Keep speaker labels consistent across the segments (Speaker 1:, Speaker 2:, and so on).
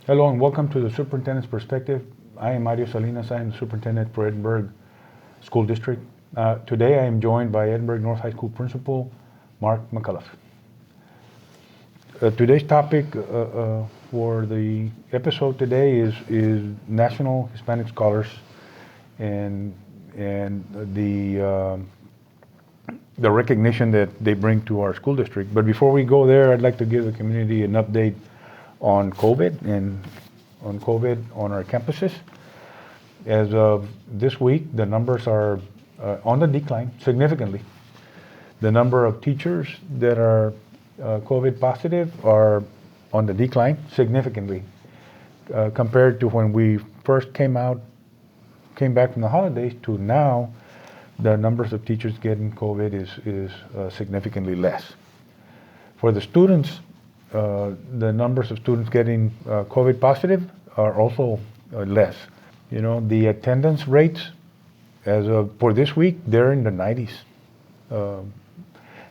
Speaker 1: Hello and welcome to the Superintendent's Perspective. I am Mario Salinas. I am the Superintendent for Edinburgh School District. Today I am joined by Edinburgh North High School Principal Mark McCullough. Today's topic for the episode today is National Hispanic Scholars and the recognition that they bring to our school district. But before we go there, I'd like to give the community an update on COVID on our campuses. As of this week, the numbers are on the decline significantly. The number of teachers that are COVID positive are on the decline significantly compared to when we first came back from the holidays to now. The numbers of teachers getting COVID is significantly less. For the students, the numbers of students getting COVID positive are also less. You know, the attendance rates as of for this week, they're in the 90s.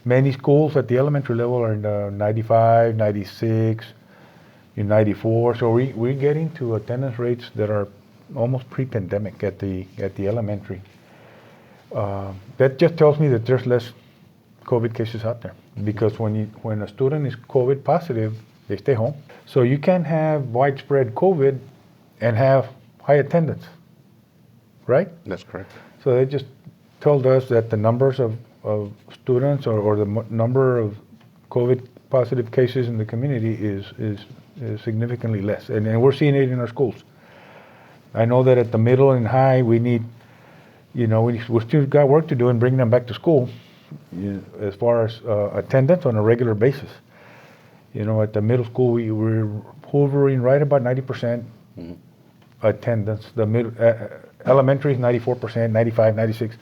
Speaker 1: Many schools at the elementary level are in the 95, 96, in 94. So we're getting to attendance rates that are almost pre-pandemic at the elementary. That just tells me that there's less COVID cases out there, because when a student is COVID positive, they stay home. So you can't have widespread COVID and have high attendance, right?
Speaker 2: That's correct.
Speaker 1: So they just told us that the numbers of students or the number of COVID positive cases in the community is significantly less, and we're seeing it in our schools. I know that at the middle and high, we need, we still got work to do in bringing them back to school, as far as attendance on a regular basis. At the middle school, we're hovering right about 90% attendance. The elementary is 94%, 95, 96.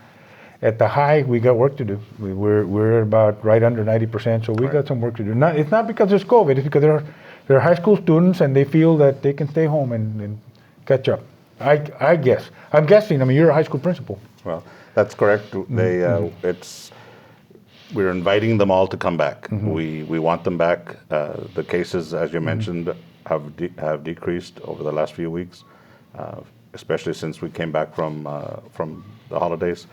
Speaker 1: At the high, we got work to do. We're about right under 90%, so we got some work to do. It's not because there's COVID, it's because they're high school students and they feel that they can stay home and catch up. I guess. I'm guessing. I mean, you're a high school principal.
Speaker 2: Well, that's correct. We're inviting them all to come back. We want them back. The cases, as you mentioned, have decreased over the last few weeks, especially since we came back from the holidays.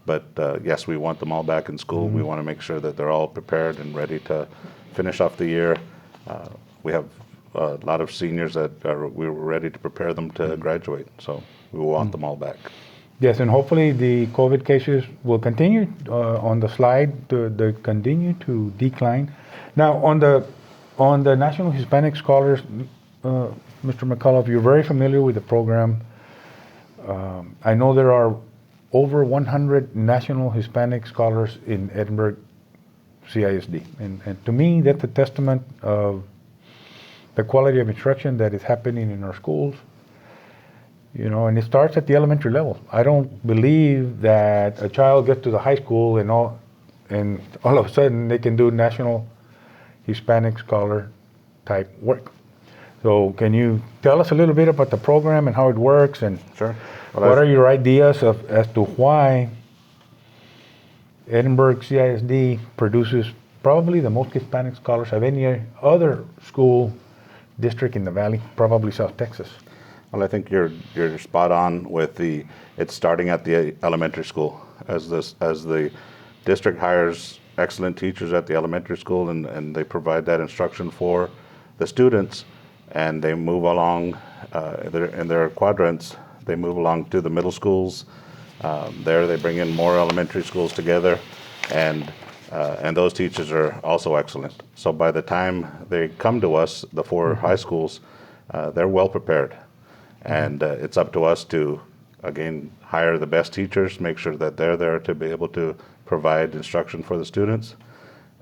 Speaker 2: But yes, we want them all back in school. We want to make sure that they're all prepared and ready to finish off the year. We have a lot of seniors that we were ready to prepare them to graduate, so we want them all back.
Speaker 1: Yes, and hopefully the COVID cases will continue on the slide. They continue to decline. Now, on the National Hispanic Scholars, Mr. McCullough, you're very familiar with the program. I know there are over 100 National Hispanic Scholars in Edinburgh CISD, and to me, that's a testament of the quality of instruction that is happening in our schools. And it starts at the elementary level. I don't believe that a child gets to the high school and all of a sudden they can do National Hispanic Scholar type work. So can you tell us a little bit about the program and how it works, and
Speaker 2: Sure.
Speaker 1: what are your ideas as to why Edinburgh CISD produces probably the most Hispanic scholars of any other school district in the Valley, probably South Texas?
Speaker 2: Well, I think you're spot on with it's starting at the elementary school. As the district hires excellent teachers at the elementary school and they provide that instruction for the students, and they move along in their quadrants. They move along to the middle schools. There they bring in more elementary schools together, and those teachers are also excellent. So by the time they come to us, the four high schools, they're well prepared. And it's up to us to, again, hire the best teachers, make sure that they're there to be able to provide instruction for the students.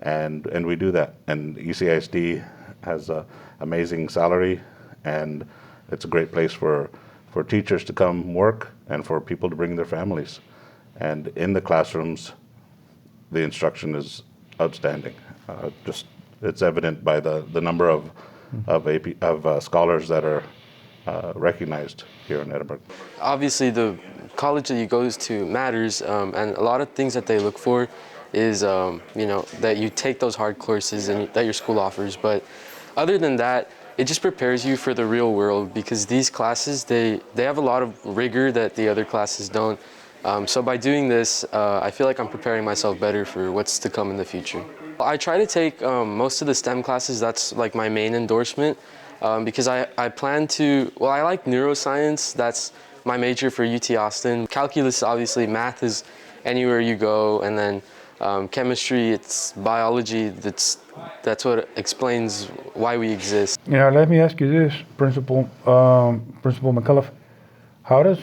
Speaker 2: And we do that. And ECISD has an amazing salary, and it's a great place for teachers to come work and for people to bring their families. And in the classrooms, the instruction is outstanding. It's evident by the number of scholars that are recognized here in Edinburgh.
Speaker 3: Obviously, the college that you go to matters, and a lot of things that they look for is, that you take those hard courses and that your school offers. But other than that, it just prepares you for the real world, because these classes, they have a lot of rigor that the other classes don't. So by doing this, I feel like I'm preparing myself better for what's to come in the future. I try to take most of the STEM classes. That's like my main endorsement, because I plan to, well, I like neuroscience. That's my major for UT Austin. Calculus, obviously, math is anywhere you go, and then chemistry, it's biology. That's what explains why we exist.
Speaker 1: Let me ask you this, Principal McCullough. How does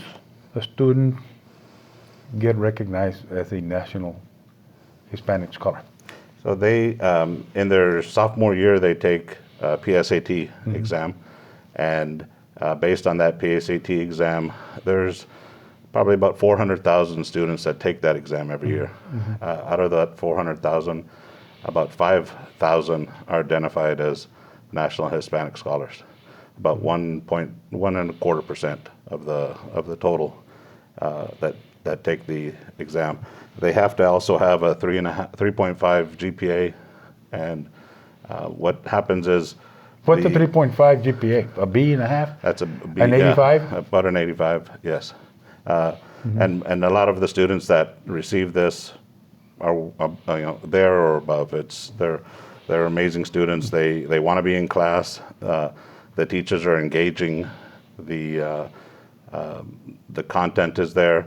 Speaker 1: a student get recognized as a national Hispanic scholar?
Speaker 2: So they, in their sophomore year, they take a PSAT exam, and based on that PSAT exam, there's probably about 400,000 students that take that exam every year. Out of that 400,000, about 5,000 are identified as National Hispanic Scholars. About 1.25% of the total that take the exam. They have to also have a 3.5 GPA, and what happens is
Speaker 1: What's a 3.5 GPA? A B and a half?
Speaker 2: that's a B,
Speaker 1: An 85?
Speaker 2: about an 85, yes. And a lot of the students that receive this are there or above. They're amazing students. They want to be in class. The teachers are engaging. The content is there,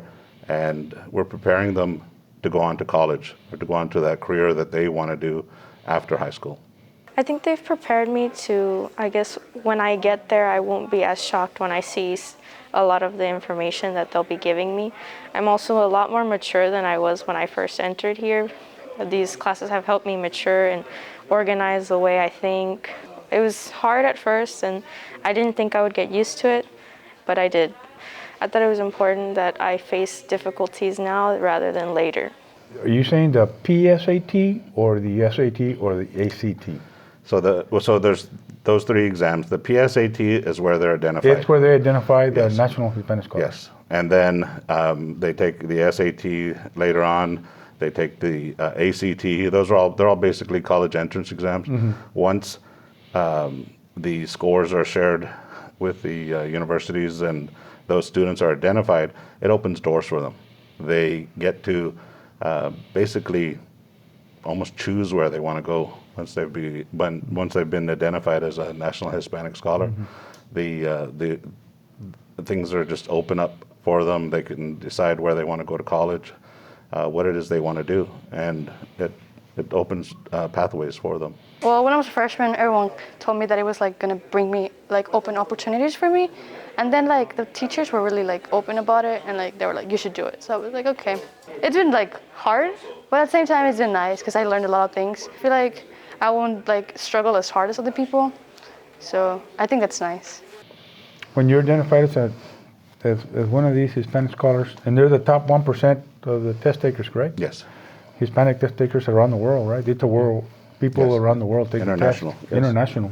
Speaker 2: and we're preparing them to go on to college or to go on to that career that they want to do after high school.
Speaker 4: I think they've prepared me to, I guess, when I get there, I won't be as shocked when I see a lot of the information that they'll be giving me. I'm also a lot more mature than I was when I first entered here. These classes have helped me mature and organize the way I think. It was hard at first, and I didn't think I would get used to it, but I did. I thought it was important that I face difficulties now rather than later.
Speaker 1: Are you saying the PSAT or the SAT or the ACT?
Speaker 2: So there's those three exams. The PSAT is where they're identified.
Speaker 1: It's where they identify the
Speaker 2: Yes.
Speaker 1: National Hispanic Scholar.
Speaker 2: Yes, and then they take the SAT later on. They take the ACT. They're all basically college entrance exams. Once the scores are shared with the universities and those students are identified, it opens doors for them. They get to basically almost choose where they want to go once they've been identified as a National Hispanic Scholar. The things are just open up for them. They can decide where they want to go to college, what it is they want to do, and it opens pathways for them.
Speaker 5: Well, when I was a freshman, everyone told me that it was like gonna bring me like open opportunities for me, and then like the teachers were really like open about it, and like they were like, you should do it. So I was like, okay. It's been like hard, but at the same time it's been nice because I learned a lot of things. I feel like I won't like struggle as hard as other people, so I think that's nice.
Speaker 1: When you're identified as one of these Hispanic scholars, and they're the top 1% of the test takers, correct?
Speaker 2: Yes.
Speaker 1: Hispanic test takers around the world, right? It's a world, people
Speaker 2: Yes.
Speaker 1: around the world take
Speaker 2: International,
Speaker 1: the test.
Speaker 2: yes.
Speaker 1: International.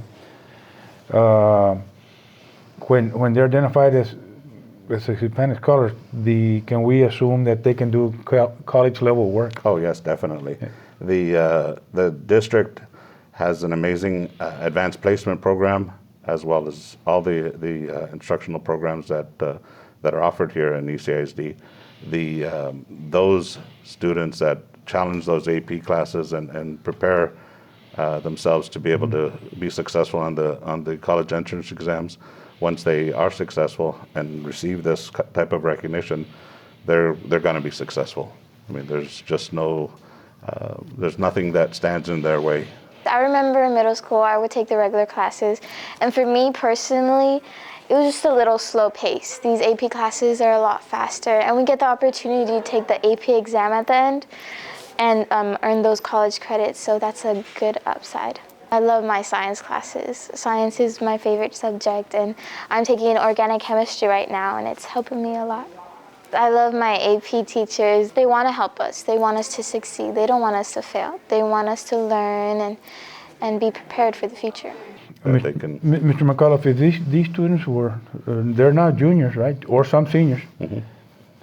Speaker 1: When they're identified as a Hispanic scholar, can we assume that they can do college level work?
Speaker 2: Oh yes, definitely. The district has an amazing advanced placement program, as well as all the instructional programs that are offered here in ECISD. Those students that challenge those AP classes and prepare themselves to be able to be successful on the college entrance exams, once they are successful and receive this type of recognition, they're going to be successful. I mean, there's just there's nothing that stands in their way.
Speaker 6: I remember in middle school, I would take the regular classes, and for me personally, it was just a little slow pace. These AP classes are a lot faster, and we get the opportunity to take the AP exam at the end and earn those college credits, so that's a good upside. I love my science classes. Science is my favorite subject, and I'm taking organic chemistry right now, and it's helping me a lot. I love my AP teachers. They want to help us. They want us to succeed. They don't want us to fail. They want us to learn and be prepared for the future.
Speaker 1: Mr. McCullough, if these students they're now juniors, right? Or some seniors.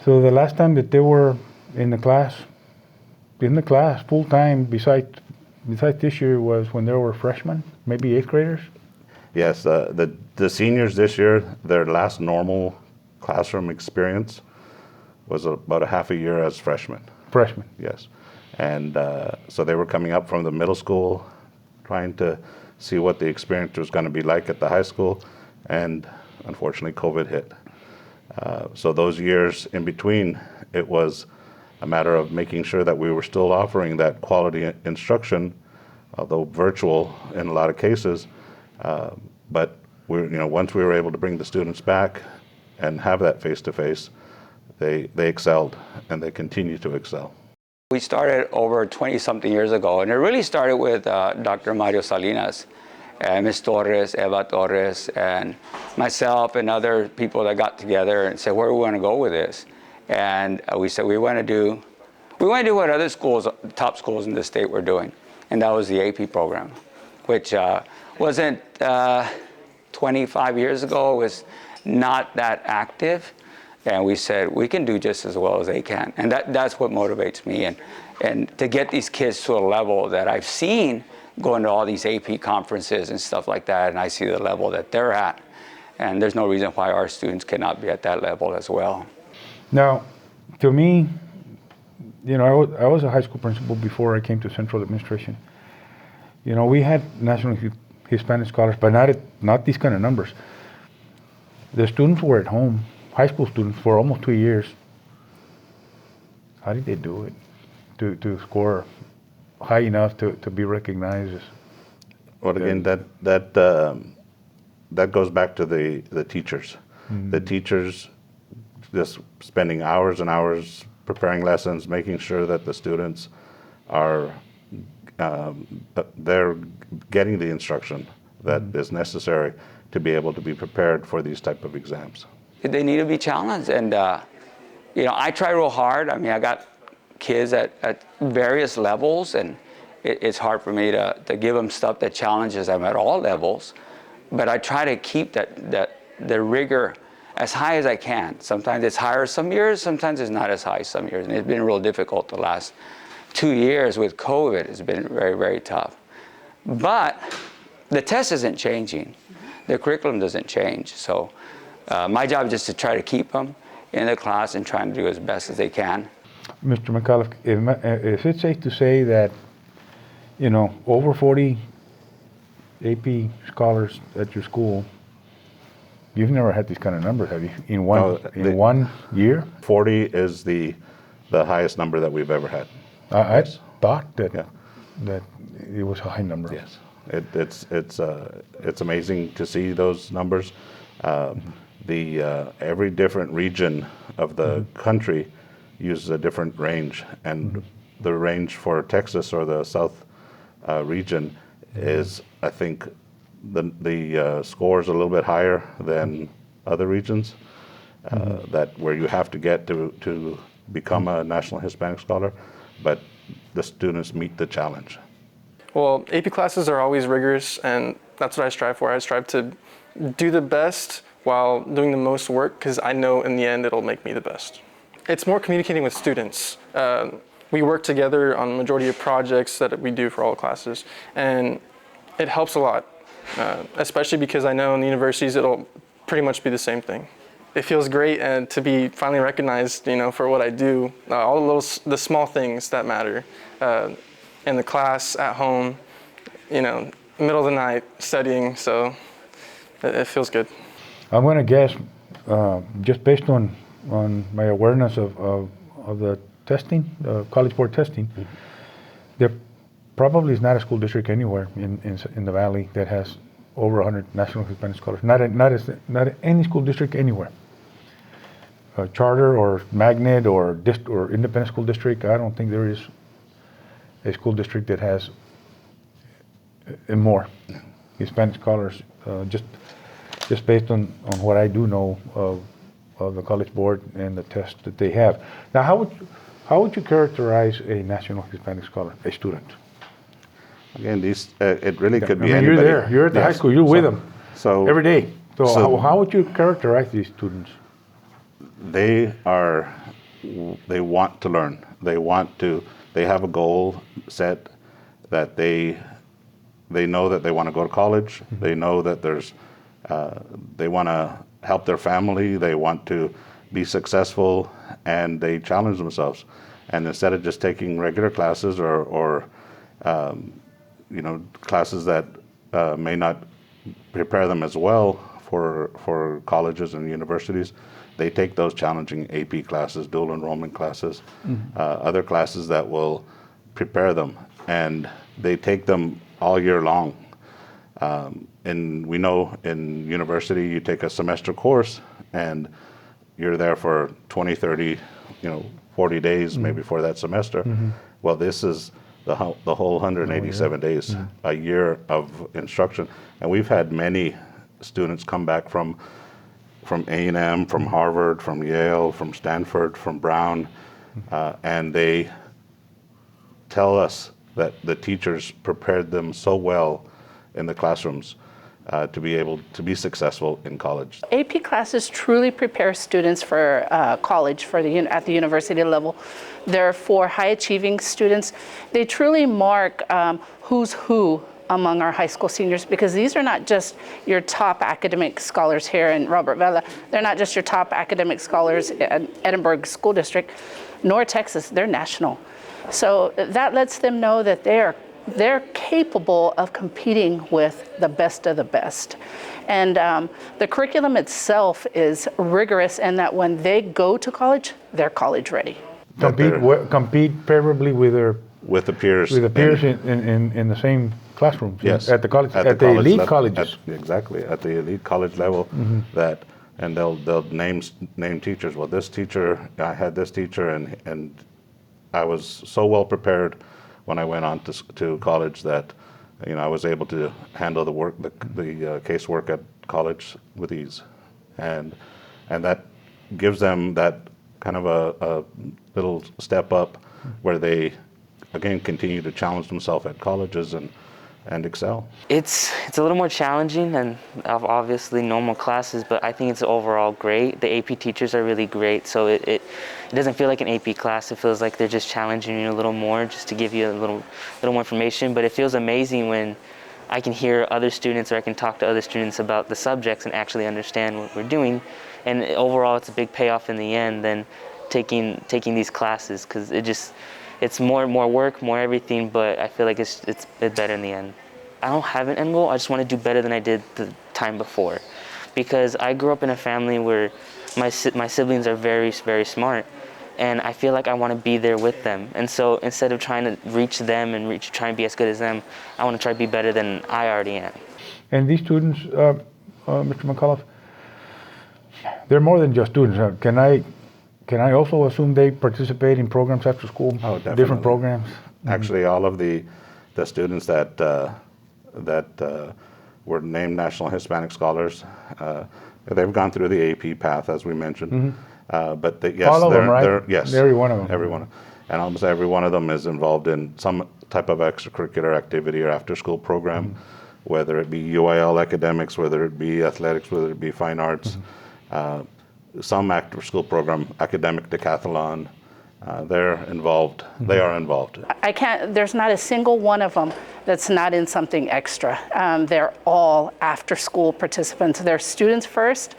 Speaker 1: So the last time that they were in the class full time, besides this year, was when they were freshmen, maybe 8th graders?
Speaker 2: Yes, the seniors this year, their last normal classroom experience was about a half a year as freshmen.
Speaker 1: Freshmen.
Speaker 2: Yes, and so they were coming up from the middle school, trying to see what the experience was going to be like at the high school, and unfortunately, COVID hit. So those years in between, it was a matter of making sure that we were still offering that quality instruction, although virtual in a lot of cases. But once we were able to bring the students back and have that face-to-face, they excelled, and they continue to excel.
Speaker 7: We started over 20-something years ago, and it really started with Dr. Mario Salinas, and Ms. Torres, Eva Torres, and myself and other people that got together and said, where do we want to go with this? And we said we want to do what other schools, top schools in the state were doing, and that was the AP program, which wasn't 25 years ago, it was not that active. And we said, we can do just as well as they can. And that's what motivates me. And to get these kids to a level that I've seen going to all these AP conferences and stuff like that, and I see the level that they're at. And there's no reason why our students cannot be at that level as well.
Speaker 1: Now, to me, I was a high school principal before I came to Central Administration. We had National Hispanic Scholars, but not these kind of numbers. The students were at home, high school students, for almost 2 years. How did they do it to score high enough to be recognized?
Speaker 2: Well, again, that goes back to the teachers. Mm-hmm. The teachers just spending hours and hours preparing lessons, making sure that the students are they're getting the instruction that is necessary to be able to be prepared for these type of exams.
Speaker 7: They need to be challenged, and I try real hard. I mean, I got kids at various levels, and it's hard for me to give them stuff that challenges them at all levels, but I try to keep the rigor as high as I can. Sometimes it's higher some years, sometimes it's not as high some years, and it's been real difficult the last 2 years with COVID. It's been very, very tough. But the test isn't changing. The curriculum doesn't change, so my job is just to try to keep them in the class and trying to do as best as they can.
Speaker 1: Mr. McAuliffe, is it safe to say that, over 40 AP scholars at your school, you've never had these kind of numbers, have you? In one year?
Speaker 2: 40 is the highest number that we've ever had.
Speaker 1: I thought that it was a high number.
Speaker 2: Yes, it's amazing to see those numbers. Every different region of the country uses a different range, and the range for Texas or the South region is, I think, the score is a little bit higher than other regions. That where you have to get to become a National Hispanic Scholar, but the students meet the challenge.
Speaker 8: Well, AP classes are always rigorous, and that's what I strive for. I strive to do the best while doing the most work, because I know in the end it'll make me the best. It's more communicating with students. We work together on the majority of projects that we do for all classes, and it helps a lot, especially because I know in the universities it'll pretty much be the same thing. It feels great to be finally recognized, for what I do. All the small things that matter, in the class, at home, middle of the night studying. So it feels good.
Speaker 1: I'm going to guess, just based on my awareness of the testing, College Board testing, there probably is not a school district anywhere in the Valley that has over 100 National Hispanic Scholars. Not any school district anywhere. Charter or magnet or independent school district. I don't think there is a school district that has more Hispanic scholars. Just based on what I do know of the College Board and the test that they have. Now, how would you characterize a National Hispanic Scholar, a student?
Speaker 2: Again, it really could be
Speaker 1: anybody.
Speaker 2: You're
Speaker 1: there. You're at the high school. You're with them every day. So how would you characterize these students?
Speaker 2: They want to learn. They have a goal set that they they know that they want to go to college. They know that they want to help their family. They want to be successful, and they challenge themselves. And instead of just taking regular classes or classes that may not prepare them as well for colleges and universities, they take those challenging AP classes, dual enrollment classes, other classes that will prepare them, and they take them all year long. And we know in university you take a semester course and you're there for 20, 30, 40 days maybe for that semester. Well, this is the whole 187 days, a year of instruction. And we've had many students come back from A&M, from Harvard, from Yale, from Stanford, from Brown, and they tell us that the teachers prepared them so well in the classrooms to be able to be successful in college.
Speaker 9: AP classes truly prepare students for college at the university level. They're for high achieving students. They truly mark who's who among our high school seniors, because these are not just your top academic scholars here in Robert Vela. They're not just your top academic scholars at Edinburgh School District, nor Texas. They're national. So that lets them know that they're capable of competing with the best of the best. And the curriculum itself is rigorous in that when they go to college, they're college ready.
Speaker 1: Compete favorably with
Speaker 2: the peers.
Speaker 1: With the peers in the same classrooms.
Speaker 2: Yes.
Speaker 1: At the college,
Speaker 2: at
Speaker 1: the elite
Speaker 2: level,
Speaker 1: colleges.
Speaker 2: Exactly, at the elite college level. And they'll name teachers. Well, this teacher, I had this teacher, and I was so well prepared when I went on to college that I was able to handle the casework at college with ease, and that gives them that kind of a little step up where they again continue to challenge themselves at colleges and excel.
Speaker 10: It's a little more challenging than obviously normal classes, but I think it's overall great. The AP teachers are really great, so it doesn't feel like an AP class. It feels like they're just challenging you a little more, just to give you a little more information. But it feels amazing when I can hear other students, or I can talk to other students about the subjects and actually understand what we're doing. And overall, it's a big payoff in the end than taking these classes, because it's more work, more everything, but I feel like it's better in the end. I don't have an end goal. I just want to do better than I did the time before, because I grew up in a family where my siblings are very, very smart, and I feel like I want to be there with them. And so instead of trying to reach them and try and be as good as them, I want to try to be better than I already am.
Speaker 1: And these students, Mr. McAuliffe, they're more than just students. Can I also assume they participate in programs after school?
Speaker 2: Oh, definitely.
Speaker 1: Different programs?
Speaker 2: Actually, all of the students that were named National Hispanic Scholars, they've gone through the AP path, as we mentioned. But yes,
Speaker 1: all of them, right?
Speaker 2: Yes,
Speaker 1: every one of them.
Speaker 2: Every one, and almost every one of them is involved in some type of extracurricular activity or after-school program, whether it be UIL academics, whether it be athletics, whether it be fine arts. Some after-school program, academic decathlon, they're involved. They are involved.
Speaker 9: There's not a single one of them that's not in something extra. They're all after-school participants. They're students first,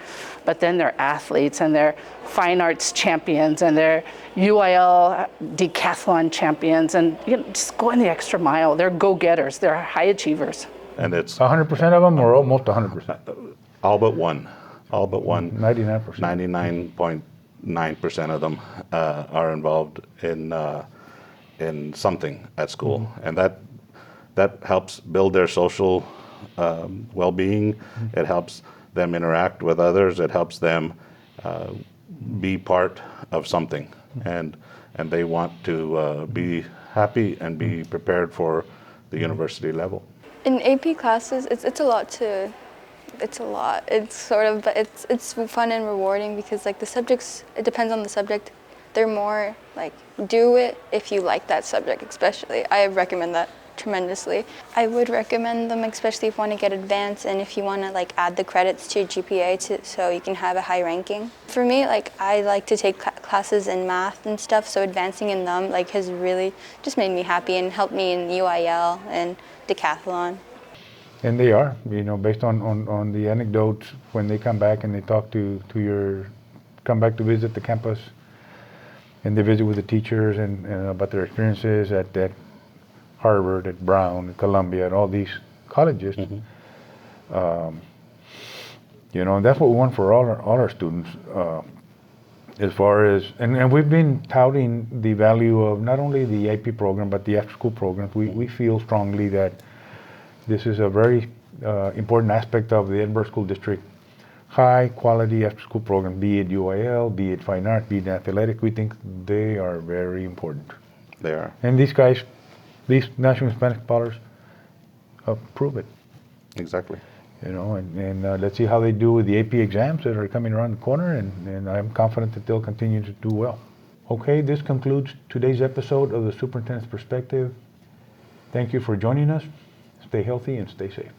Speaker 9: but then they're athletes, and they're fine arts champions, and they're UIL decathlon champions, and just going the extra mile. They're go-getters. They're high achievers.
Speaker 2: And it's
Speaker 1: 100% of them, or almost 100%?
Speaker 2: All but one. All but one.
Speaker 1: 99%.
Speaker 2: 99.9% of them are involved in something at school, and that helps build their social well-being. It helps them interact with others. It helps them be part of something, and they want to be happy and be prepared for the university level.
Speaker 5: In AP classes, it's a lot. It's sort of, but it's fun and rewarding, because like the subjects, it depends on the subject. They're more like, do it if you like that subject, especially. I recommend that tremendously. I would recommend them, especially if you want to get advanced and if you want to like add the credits to your GPA so you can have a high ranking. For me, like I like to take classes in math and stuff, so advancing in them like has really just made me happy and helped me in UIL and decathlon.
Speaker 1: And they are, based on the anecdotes when they come back and they talk come back to visit the campus, and they visit with the teachers and about their experiences at Harvard, at Brown, at Columbia, at all these colleges. And that's what we want for all our students. As far as, and we've been touting the value of not only the AP program, but the after-school programs. We feel strongly that this is a very important aspect of the Edinburgh School District. High quality after-school program, be it UIL, be it fine art, be it athletic. We think they are very important.
Speaker 2: They are.
Speaker 1: And these guys, these National Hispanic Scholars, prove it.
Speaker 2: Exactly.
Speaker 1: And let's see how they do with the AP exams that are coming around the corner, and I'm confident that they'll continue to do well. Okay, this concludes today's episode of the Superintendent's Perspective. Thank you for joining us. Stay healthy and stay safe.